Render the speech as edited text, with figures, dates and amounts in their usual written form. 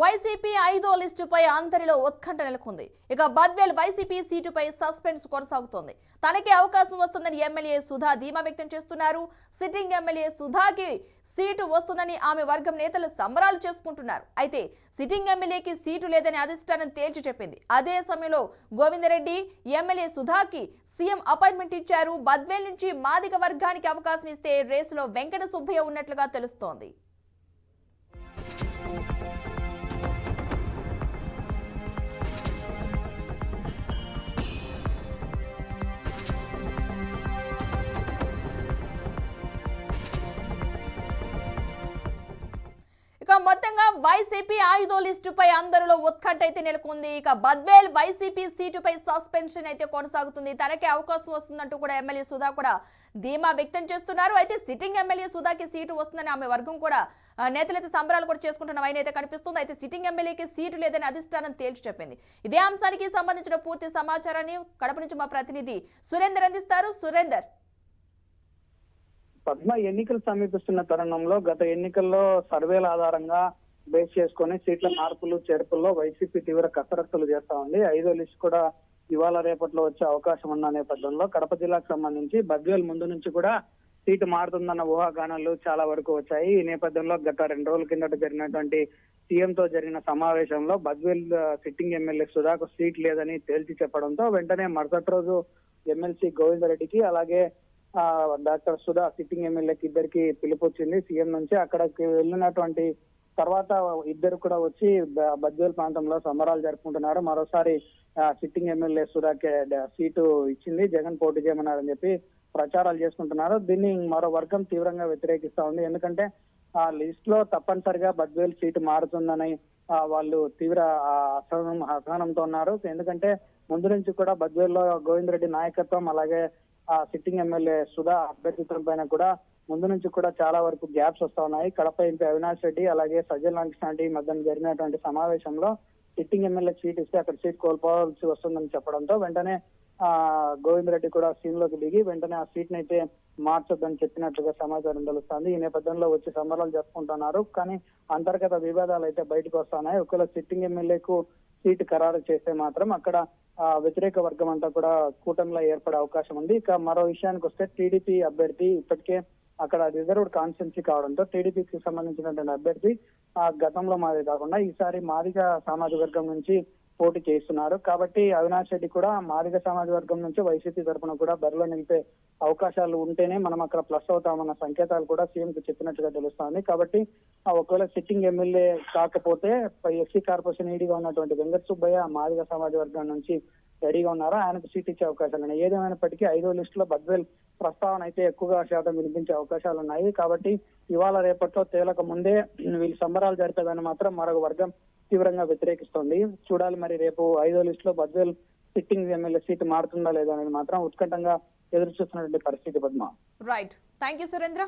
YCP 5వ లిస్టుపై అందరిలో ఉత్కంఠ నెలకొంది. ఇక బద్వేల్ వైసీపీ సీటుపై సస్పెన్స్ కొనసాగుతోంది. తనకే అవకాశం వస్తుందని ఎమ్మెల్యే సుధా ధీమా వ్యక్తం చేస్తున్నారు. సిట్టింగ్ ఎమ్మెల్యే సుధాకి సీటు వస్తుందని ఆమె వర్గం నేతలు సంబరాలు చేసుకుంటున్నారు. అయితే సిట్టింగ్ ఎమ్మెల్యేకి సీటు లేదని అధిష్టానం తేల్చి చెప్పింది. అదే సమయంలో గోవిందరెడ్డి ఎమ్మెల్యే సుధాకి సీఎం అపాయింట్మెంట్ ఇచ్చారు. బద్వేల్ నుంచి మాదిగ వర్గానికి అవకాశం ఇస్తే రేసులో వెంకట సుబ్బయ్య ఉన్నట్లుగా తెలుస్తోంది. ఇక మొత్తంగా వైసీపీ 5వ లిస్టుపై అందరిలో ఉత్కంఠ అయితే నెలకొంది. ఇక బద్వేల్ వైసీపీ సీటుపై సస్పెన్షన్ అయితే కొనసాగుతుంది. తనకే అవకాశం వస్తుందంటూ కూడా ఎమ్మెల్యే సుధా కూడా ధీమా వ్యక్తం చేస్తున్నారు. అయితే సిట్టింగ్ ఎమ్మెల్యే సుధాకి సీటు వస్తుందని ఆమె వర్గం కూడా నేతలైతే సంబరాలు కూడా చేసుకుంటున్న వైన అయితే కనిపిస్తుంది. అయితే సిట్టింగ్ ఎమ్మెల్యేకి సీటు లేదని అధిష్టానం తేల్చి చెప్పింది. ఇదే అంశానికి సంబంధించిన పూర్తి సమాచారాన్ని కడప నుంచి మా ప్రతినిధి సురేందర్ అందిస్తారు. సురేందర్, పద్మ ఎన్నికలు సమీపిస్తున్న తరుణంలో గత ఎన్నికల్లో సర్వేల ఆధారంగా బేస్ చేసుకుని సీట్ల మార్పులు చేర్పుల్లో వైసీపీ తీవ్ర కసరత్తులు చేస్తా ఉంది. 5వ లిస్ట్ కూడా ఇవాళ రేపట్లో వచ్చే అవకాశం ఉన్న నేపథ్యంలో కడప జిల్లాకు సంబంధించి బద్వేల్ ముందు నుంచి కూడా సీటు మారుతుందన్న ఊహాగానాలు చాలా వరకు వచ్చాయి. ఈ నేపథ్యంలో గత 2 రోజుల కిందట జరిగినటువంటి సీఎంతో జరిగిన సమావేశంలో బద్వేల్ సిట్టింగ్ ఎమ్మెల్యే సుధాకు సీట్ లేదని తేల్చి చెప్పడంతో వెంటనే మరుసటి రోజు ఎమ్మెల్సీ గోవిందరెడ్డికి అలాగే డాక్టర్ సుధా సిట్టింగ్ ఎమ్మెల్యేకి ఇద్దరికి పిలుపు వచ్చింది సీఎం నుంచి. అక్కడికి వెళ్ళినటువంటి తర్వాత ఇద్దరు కూడా వచ్చి బద్వేల్ ప్రాంతంలో సంబరాలు జరుపుకుంటున్నారు. మరోసారి సిట్టింగ్ ఎమ్మెల్యే సుధాకి సీటు ఇచ్చింది, జగన్ పోటీ చేయమన్నారని చెప్పి ప్రచారాలు చేసుకుంటున్నారు. దీన్ని మరో వర్గం తీవ్రంగా వ్యతిరేకిస్తా ఉంది. ఎందుకంటే ఆ లిస్ట్ లో తప్పనిసరిగా బద్వేల్ సీటు మారుతుందని వాళ్ళు తీవ్ర అసహనంతో ఉన్నారు. ఎందుకంటే ముందు నుంచి కూడా బద్వేల్ లో గోవిందరెడ్డి నాయకత్వం అలాగే సిట్టింగ్ ఎమ్మెల్యే సుధా అభ్యర్థిత్వం పైన కూడా ముందు నుంచి కూడా చాలా వరకు గ్యాప్స్ వస్తా ఉన్నాయి. కడప ఎంపీ అవినాష్ రెడ్డి అలాగే సజ్జల రామకృష్ణారెడ్డి మధ్య జరిగినటువంటి సమావేశంలో సిట్టింగ్ ఎమ్మెల్యే సీట్ ఇస్తే అక్కడ సీట్ కోల్పోవాల్సి వస్తుందని చెప్పడంతో వెంటనే గోవిందరెడ్డి కూడా సీన్ లోకి దిగి వెంటనే ఆ సీట్ ని అయితే మార్చొద్దని చెప్పినట్లుగా సమాచారం తెలుస్తోంది. ఈ నేపథ్యంలో వచ్చి సంబరాలు జరుపుకుంటున్నారు. కానీ అంతర్గత వివాదాలు అయితే బయటకు వస్తున్నాయి. ఒకవేళ సిట్టింగ్ ఎమ్మెల్యేకు సీటు ఖరారు చేస్తే మాత్రం అక్కడ వ్యతిరేక వర్గం అంతా కూడా కూటమిలో ఏర్పడే అవకాశం ఉంది. ఇక మరో విషయానికి వస్తే టీడీపీ అభ్యర్థి ఇప్పటికే అక్కడ రిజర్వ్డ్ కాన్స్టిట్యున్సీ కావడంతో టీడీపీకి సంబంధించినటువంటి అభ్యర్థి గతంలో మాది కాకుండా ఈసారి మాదిగ సామాజిక వర్గం నుంచి పోటీ చేస్తున్నారు. కాబట్టి అవినాష్ రెడ్డి కూడా మాదిగ సామాజిక వర్గం నుంచి వైసీపీ తరఫున కూడా బరిలో నిలిపే అవకాశాలు ఉంటేనే మనం అక్కడ ప్లస్ అవుతామన్న సంకేతాలు కూడా సీఎం కు చెప్పినట్టుగా తెలుస్తోంది. కాబట్టి ఒకవేళ సిట్టింగ్ ఎమ్మెల్యే కాకపోతే ఎస్సీ కార్పొరేషన్ ఈడీగా ఉన్నటువంటి వెంకట సుబ్బయ్య మాదిగ సమాజ వర్గం నుంచి రెడీగా ఉన్నారో ఆయనకు సీట్ ఇచ్చే అవకాశాలు ఉన్నాయి. ఏదేమైనప్పటికీ 5వ లిస్ట్ లో బద్వేల్ ప్రస్తావన అయితే ఎక్కువగా శాతం వినిపించే అవకాశాలు ఉన్నాయి. కాబట్టి ఇవాళ రేపట్లో తేలక ముందే వీళ్ళు సంబరాలు జరిపేదని మాత్రం మరొక వర్గం తీవ్రంగా వ్యతిరేకిస్తోంది. చూడాలి మరి రేపు 5వ లిస్ట్ లో బద్వేల్ సిట్టింగ్ ఎమ్మెల్యే సీటు మారుతుందా లేదా అనేది మాత్రం ఉత్కంఠంగా ఎదురు చూస్తున్నటువంటి పరిస్థితి. Padma, right. Thank you Surendra.